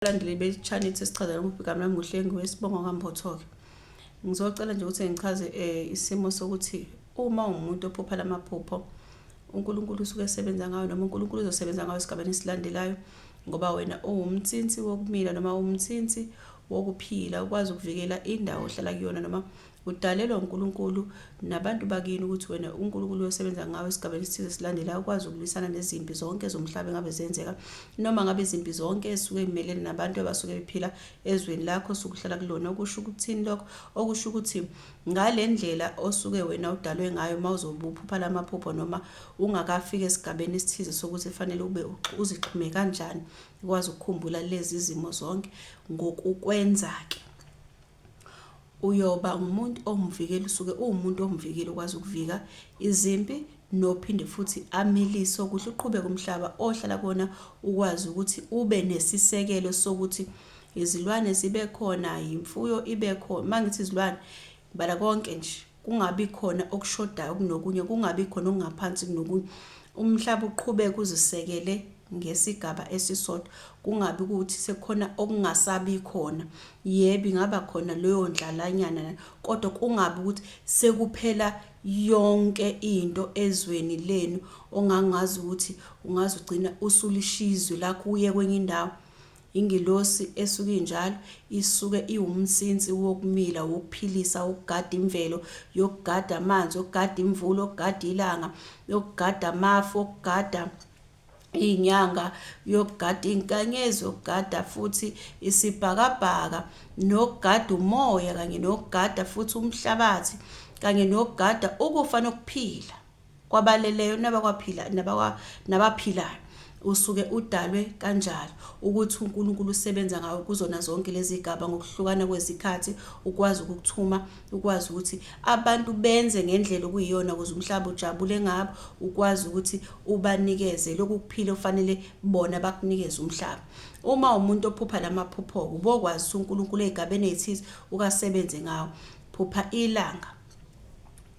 Abalandeli be-channel sesichazela ukubhekana nami nguHlengiwe Wesibongo kaMpothoke. Ngizocela nje ukuthi ngichaze isimo sokuthi uma umuntu ophupha lamaphupho uNkulunkulu usuke esebenza ngayo noma uNkulunkulu uzosebenza ngayo esigabeni esilandelayo ngoba wena uwumthinsi wokumila noma umthinsi wokuphila ukwazi ukuvikela indawo ohlala kuyona noma udalelwa uNkulunkulu nabantu bakini ukuthi wena uNkulunkulu uyosebenza ngawe esigabeni esithize esilandelayo ukwazi ukulwisana nezimpi zonke zomhlaba ngabe zenzeka noma ngabe izimpi zonke esuke imelene nabantu abasuke bephila ezweni lakho sokuhlala kulona. Okusho ukuthini lokho? Okusho ukuthi ngale ndlela osuke wena udalwe ngayo mawuzobuphupha lamaphupho noma ungakafika esigabeni esithize sokuthi kufanele ube uzixhume kanjani ukwazi ukukhumbula lezi izimo zonke. Ngokukwenza ke uyoba umuntu omvikeli, usuke uwumuntu omvikeli ukwazi ukuvika izimpi nophinde futhi amiliso ukuthi uqhubeke umhlaba ohlala kona ukwazi ukuthi ube nesisekelo sokuthi izilwane zibe khona, imfuyo ibe khona. Mangithi izilwane bala konke nje kungabi khona okushodayo kunokunye, kungabi khona okungaphansi kunokunye. Umhlaba uqhubeke uzisekele ngesigaba esisodwa, kungabi ukuthi sekukhona okungasabi khona. Yebo ingaba khona leyo ndlalanyana kodwa kungabi ukuthi sekuphela yonke into ezweni lenu ongangazi ukuthi ungaze ugcina usulishizwe la kuye kwenye indawo. Ingilosi esuke injalo isuke iwumsinsi wokumila, wokuphilisa, ukugada imvelo, yokugada amanzi, ukugada imvula, ukugada ilanga, yokugada amafu, ukugada inyanga, yokugada inkanyezi, yokugada futhi isibhakabhaka, nokugada umoya kanye nokugada futhi umhlabathi kanye nokugada ukufa nokuphila kwabaleleyo nabakwaphila nabaphilayo. Usuke udalwe kanjalo ukuthi uNkulunkulu usebenza ngawe kuzona zonke lezi zigaba ngokuhlukana kwezikhathi, ukwazi ukukuthuma, ukwazi ukuthi abantu benze ngendlela okuyiyona ukuze umhlaba ujabule ngabo, ukwazi ukuthi ubanikeze lokhu kuphila ofanele bona bakunikeze umhlaba. Uma umuntu ophupha lamaphupho ubokwazi uNkulunkulu ezigabeni ezithize ukasebenze ngawo. Phupha ilanga,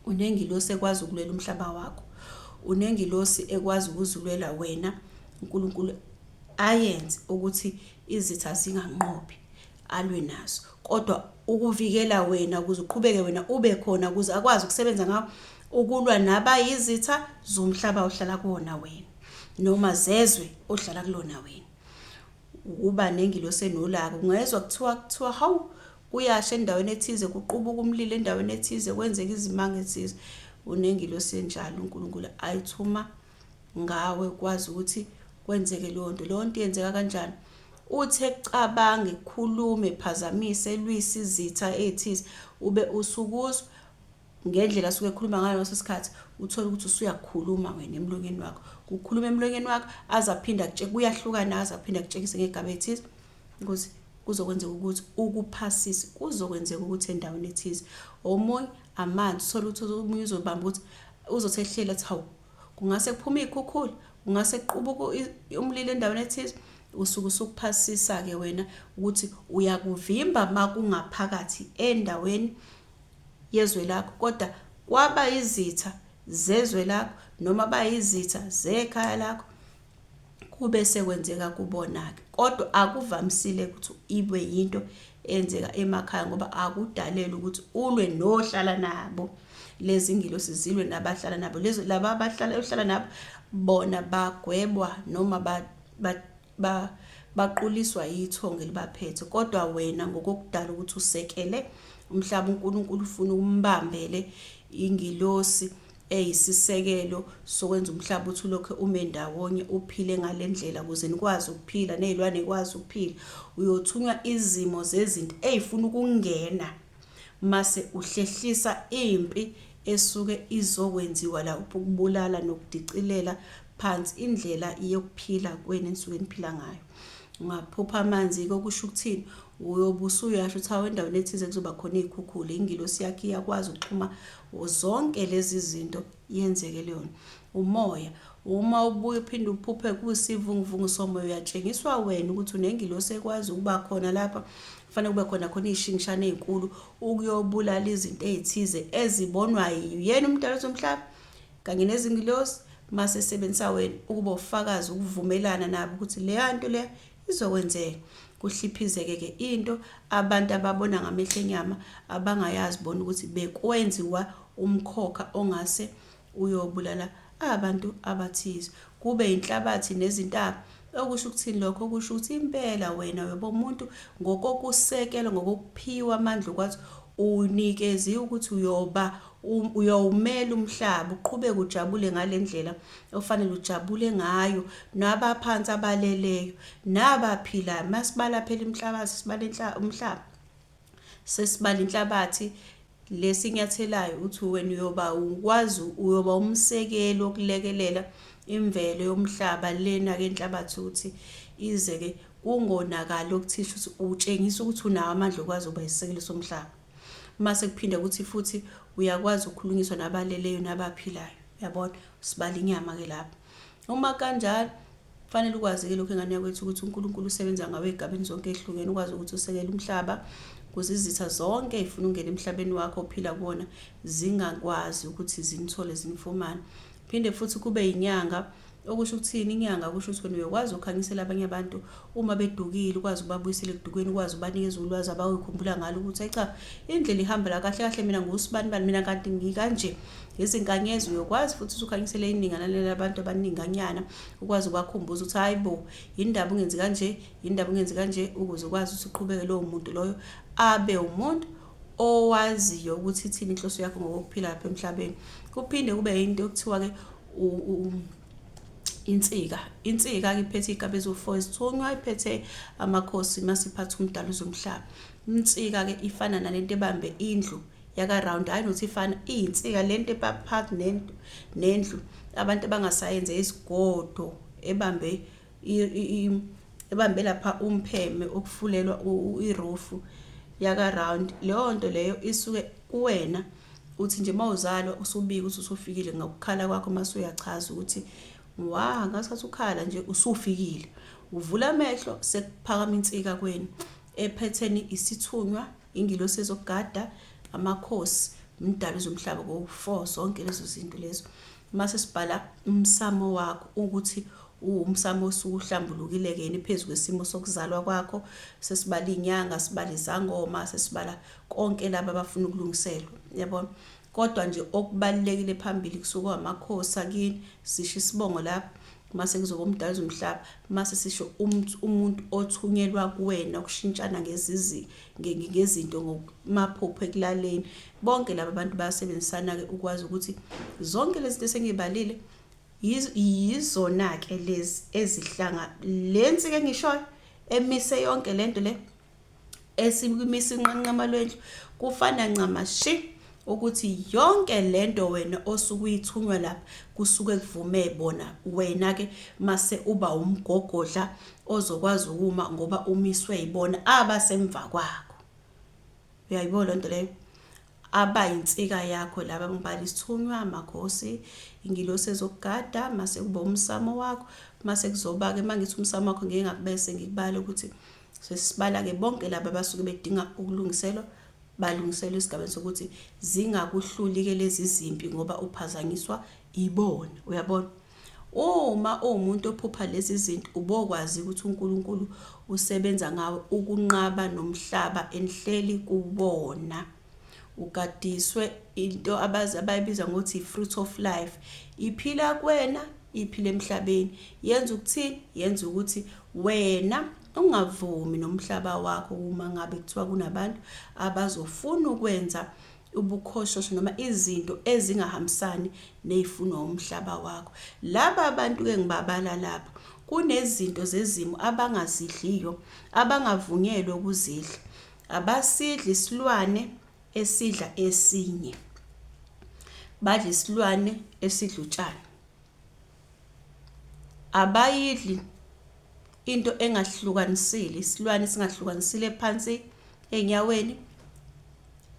unengilosi ekwazi ukulela umhlaba wakho, unengilosi ekwazi ukuzulwela wena. uNkulunkulu ayenze ukuthi izitha zinganqobi alwe nazo, kodwa ukuvikela wena ukuze uqhubeke wena ube khona ukuze akwazi ukusebenza ngawo ukulwa nabayizitha zomhlaba ohlala kuwona wena noma zezwe ohlala kulona wena. Ukuba nengilosi enolaka, ungezwa kuthiwa hawu kuyasha endaweni ethize, kuqubuka umlilo endaweni ethize, kwenzeka izimanga ethize. Unengilosi enjalo uNkulunkulu ayithuma ngawe ukwazi ukuthi kwenzeke leyo nto yenzeka kanjani. Uthe cabange, khulume, phazamise, lwisa izitha ethize, ube usukuzwa ngendlela asuke ekhuluma ngayo ngaso sikhathi, uthola ukuthi usuyakhuluma wena emlonyeni wakho. Ukukhuluma emlonyeni wakho azaphinda akutsheke, kuyahlukana, azaphinda akutshekise ngegaba ethize ukuthi kuzokwenzeka ukuthi ukuphasise, kuzokwenzeka ukuthi endaweni ethize. Omunye amanzi, uthola ukuthi umunye uzobamba ukuthi uzothehlela athi hawu kungase kuphume ikhukhula, ungase kuqubuka umlilo endaweni ethize. Usuke usukuphasisa ke wena ukuthi uyakuvimba makungaphakathi endaweni yezwe lakho, kodwa kwaba izitha zezwe lakho noma bayizitha zekhaya lakho kube sekwenzeka kubona ke. Kodwa akuvamisile ukuthi ibe yinto enzeka emakhaya ngoba akudalelwe ukuthi ulwe nohlala nabo. Lezi ingilosi zilwe nabahlala nabo, lezi laba abahlala ohlala nabo bona bagwebwa noma baquliswa yithonga libaphethe. Kodwa wena ngokukudala ukuthi usekele umhlaba, uNkulunkulu ufuna umbambele ingilosi eyisisekelo sokwenza umhlaba uthi lokho ume ndawonye uphile ngalendlela ukuze nikwazi ukuphila nezilwane zikwazi ukuphila. Uyothunywa izimo zezinto ezifuna ukungena mase uhlehlisa impi esuke izokwenziwa la ukubulala nokudicilela phansi indlela yokuphila kwenu enisuke niphila ngayo. Ungaphupha amanzi kokusho ukuthini? Uyobusa uyasho ukuthi hawo endaweni ethize kuzoba khona izikhukhula, ingilosi yakhe iyakwazi ukuxhuma zonke lezi zinto yenzeke leyo. Umoya, uma ubuye uphinde uphuphe kusivunguvungu somoya, uyatshengiswa wena ukuthi unengilosi ekwazi ukuba khona lapha. Kufanele kube khona izishingishane ezinkulu ukuyobulala izinto ezithize ezibonwa yena umdali womhlaba kanye nezingilosi, mase sebenzisa wena ukuba ufakazi ukuvumelana nabo ukuthi le nto le izokwenzeka. kuhliphizeke ke into abantu ababona ngamehlo enyama abangayazi bona ukuthi bekwenziwa umkhokha ongase uyobulala abantu abathize, kube inhlabathi nezintaba. Okusho ukuthini lokho? Okusho ukuthi impela wena umuntu ngokokusekela ngokuphiwa amandla ukwathi unikeziwe ukuthi uyawumela umhlaba uqhubeke ujabule ngalendlela ofanele ujabule ngayo, nabaphansi abaleleyo nabaphilayo. Masibala phela inhlabathi sibala umhlaba, sesibala inhlabathi, lesinyathelayo uthi wena uyoba umsekeli wokulekelela imvelo yomhlaba lena ke inhlabathi ukuthi ize ke kungonakali okuthisha ukuthi utshengisa ukuthi unawo amandla okwazi ukuba isisekelo somhlaba. Mase kuphinde ukuthi futhi uyakwazi ukukhulunyiswa nabaleleyo nabaphilayo, uyabona, sibala inyama ke lapha. Uma kanjalo kufanele ukwazi ke lokho engane yakwethu ukuthi uNkulunkulu usebenza ngawe ezigabeni zonke ezihlukene, ukwazi ukuthi usekele umhlaba ukuze izitha zonke ezifuna ukungena emhlabeni wakho ophila kuwona zingakwazi ukuthi zinithole zinifumane. Phinde futhi kube inyanga, okusho ukuthini inyanga? Kusho ukuthi wena uyakwazi ukukhanyisela abanye abantu uma bedukile, ukwazi ukubabuyisela ekudukeni, ukwazi ukubanikeza ulwazi abawukhumbula ngalo ukuthi cha, indlela ihamba la kahle kahle, mina ngusibani, mina kanti ngikanje. Izinkanyezi uyakwazi futhi ukhanyisele iningana labantu abaninganyana, ukwazi ukubakhumbuza ukuthi hayibo, indaba ungenzi kanje, indaba ungenzi kanje, ukuze ukwazi ukuthi uqhubeke lowo muntu loyo abe umuntu owaziyo ukuthi ithini inhloso yakho ngokuphila lapha emhlabeni. Kuphinde kube into okuthiwa ke insika ke iphethe igaba ezo4 ezithunywa, iphethe amakhosi masiphatha umdalo zomhlaba. Insika ke ifana nalento ebambe indlu yaka round, hayi nothi ifana, iyinsika lento ephakathi nendlu, abantu abangasayenze isigodo ebambe lapha umpheme okufulelwa iroof yaka round. Leyo nto leyo isuke kuwena uthi nje mawuzalwa usubika ukuthi usufikile ngokukhala kwakho, mase uyachaza ukuthi ngasikhathi ukhala nje usufikile. Uvula amehlo sekuphakama insika kweni ephetheni isithunywa, ingilosi ezokugada, amakhosi, umdalo zomhlaba ngo4, zonke lezo zinto lezo. Mase sibhala umsamo wakho ukuthi umsamo osuhlambulukile ke phezulu kwesimo sokuzalwa kwakho. Sesibala inyanga, sibala izangoma, sesibala konke laba abafuna ukulungiselwa, yabona. Kodwa nje okubalekile phambili kusuka amakhosi akini, sisho isibongo lapha, mase kuzoba umdalo zomhlaba, mase sisho umuntu othunyelwa kuwena ukushintshana ngezinto ngokumaphupho ekulaleni. Bonke laba abantu bayasebenzisana ke ukwazi ukuthi zonke lezi zinto sengibalile yizona ke lezi ezihlanga lensi ke ngishoyo emise yonke lento le esimisa inqanqama lwendlu. Kufana ncamashi ukuthi yonke lento wena osukuyithunywa lapha kusuke kuvume bona wena ke mase uba umgogodla ozokwazi ukuma ngoba umiswe yibona abasemva kwakho. Uyayibona lento leyo, abayinsika yakho laba ngibala isithunywa, amakhosi, ingilosi ezokugada, mase kuba umsamo wakho. Mase kuzoba ke mangithi umsamo wakho ngeke ngakubese ngikubala ukuthi sesibala ke bonke laba abasuke bedinga ukulungiselwa, balungiselwe esigabeni sokuthi zingakuhluli ke lezi zimpi ngoba uphazanyiswa ibona, uyabona. Uma umuntu ophupha lezi zinto ubokwazi ukuthi uNkulunkulu usebenza ngawe ukunqaba nomhlaba enhleli kubona. Ugadiswe into abayibiza ngokuthi fruit of life, iphila kuwena, iphila emhlabeni. Yenza ukuthini? Yenza ukuthi wena ungavumi nomhlaba wakho uma ngabe kuthiwa kunabantu abazofuna ukwenza ubukhoshosho noma izinto ezingahambisani nezifuno umhlaba wakho. Laba abantu ke ngibabala lapha, kunezinto zezimo abangazidliyo, abangavunyelwe ukuzidla. Abasidla isilwane esidla esinye, badla isilwane esidla utshani. Abayidli into engahlukanisile, isilwane singahlukanisile phansi enyaweni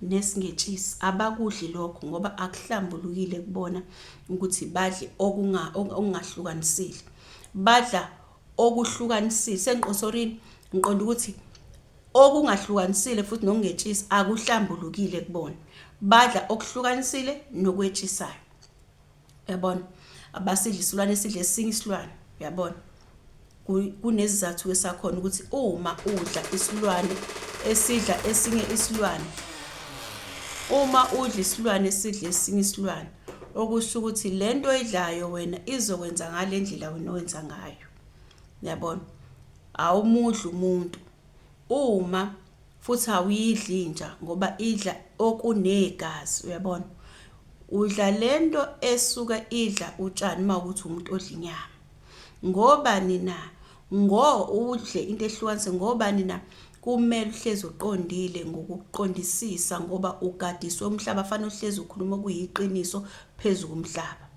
nesingetshisi. Abakudli lokho ngoba akuhlambulukile kubona ukuthi badle okungahlukanisile. Badla okuhlukanisile. Sengiqosorini, ngiqonda ukuthi okungahlukanisile futhi nokungetshisi akuhlambulukile kubona. Badla okuhlukanisile nokwetshisayo, uyabona. Abasidla isilwane esidla esinye isilwane, uyabona. kunesizathu esakhona ukuthi uma udla isilwane esidla esinye isilwane, uma udla isilwane esidla esinye isilwane, okusho ukuthi lento oyidlayo wena izokwenza ngale ndlela wena owenza ngayo. Uyabona? Awumudla umuntu. Uma futhi awuyidli inja ngoba idla okunegazi, uyabona? Udla lento esuka idla utshani mawukuthi umuntu odla inyama. Ngobani na? Udle into ehlukanise ngobani na? Kumele uhlezi uqondile ngokuqondisisa ngoba ugadiswe umhlaba, fanele uhlezi ukhuluma okuyiqiniso phezulu komhlaba.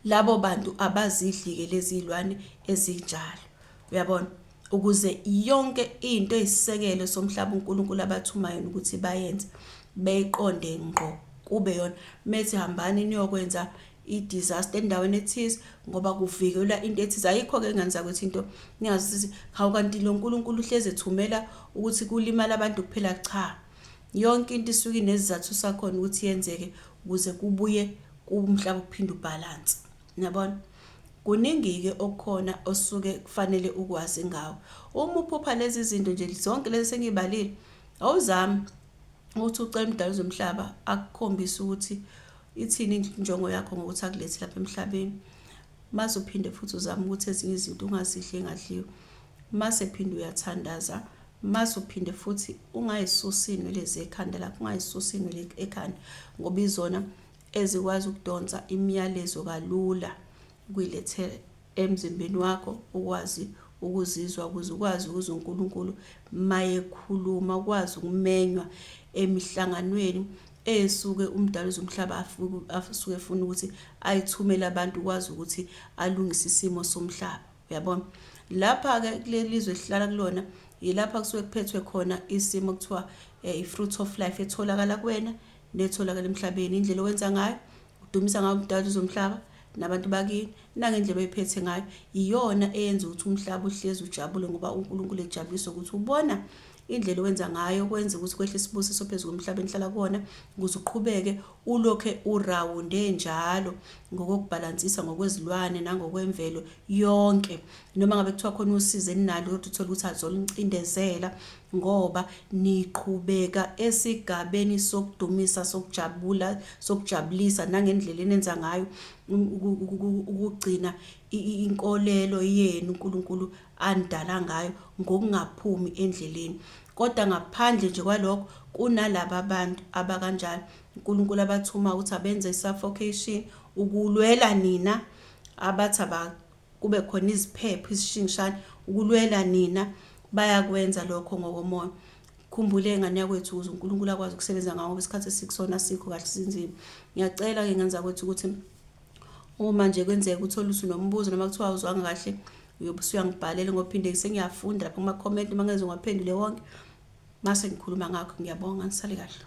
Labo bantu abazidli-ke lezi zilwane ezinjalo. Uyabona? Ukuze yonke into eyisisekelo somhlaba uNkulunkulu abathumayo ukuthi bayenze beyiqonde ngqo kube yona. Methi hambani niyokwenza i-disaster endaweni ethize ngoba kuvikelwa into ethize. Ayikho-ke ngani zakwethu into ningazisizi hawu kanti lo nkulunkulu uhlezi ethumela ukuthi kulimala abantu kuphela. Cha, yonke into isuke inesizathu sakhona ukuthi yenzeke ukuze kubuye umhlaba uphinde ubhalansi. Uyabona? Kuningi-ke okukhona osuke kufanele ukwazi ngawo. Uma uphupha lezi zinto nje zonke lezi sengibalile, awuzami ukuthi ucela umdali wezomhlaba akukhombise ukuthi ithini injongo yakho ngokuthi akulethe lapha emhlabeni. Mase uphinde futhi uzama ukuthi ezinye izinto ungazidli engadliwe. Mase phinde uyathandaza. Mase uphinde futhi ungayisusi inwele zekhanda lakho, ungayisusi inwele ekhanda ngoba izona ezikwazi ukudonsa imiyalezo kalula kuyilethe emzimbeni wakho, ukwazi ukuzizwa ukuze ukwazi ukuzwa uNkulunkulu mayekhuluma, ukwazi ukumenywa emihlanganweni esuke umdali wezomhlaba asuke efuna ukuthi ayithumele abantu ukwazi ukuthi alungise isimo somhlaba. Uyabona? Lapha-ke kuleli lizwe esihlala kulona yilapha kusuke kuphethwe khona isimo kuthiwa i-fruit of life etholakala kuwena netholakala emhlabeni. Indlela owenza ngayo udumisa ngayo umdali wezomhlaba nabantu bakini nangendlela oyiphethe ngayo iyona eyenza ukuthi umhlaba uhlezi ujabule ngoba uNkulunkulu ejabulisa ukuthi ubona indlela owenza ngayo kwenza ukuthi kwehle isibusiso phezulu komhlaba enhlala kuwona ukuze uqhubeke ulokhe urawunde njalo ngokubhalansisa ngokwezilwane nangokwemvelo yonke. Noma ngabe kuthiwa khona usize ninalo kodwa uthola ukuthi azolincindezela ngoba niqhubeka esigabeni sokudumisa, sokujabulisa nangendlela enenza ngayo ukugcina inkolelo yenu uNkulunkulu andala ngayo ngokungaphumi endleleni. Kodwa ngaphandle nje kwalokho kunalabo abantu abakanjalo uNkulunkulu abathuma ukuthi abenze suffocation ukulwela nina, abathi kube khona iziphepho izishingishane ukulwela nina, bayakwenza lokho ngokomoya. Khumbule ngane yakwethu ukuze uNkulunkulu akwazi ukusebenza ngawo ngoba isikhathi esikusona sikho kahle sinzima. Ngiyacela-ke ngenza kwethu ukuthi uma nje kwenzeka uthola usunombuzo noma kuthiwa awuzwanga kahle uyobe usuyangibhalela ngophinde sengiyafunda lapha kuma comment uma ngeze ngwaphendule wonke mase ngikhuluma ngakho. Ngiyabonga, nisale kahle.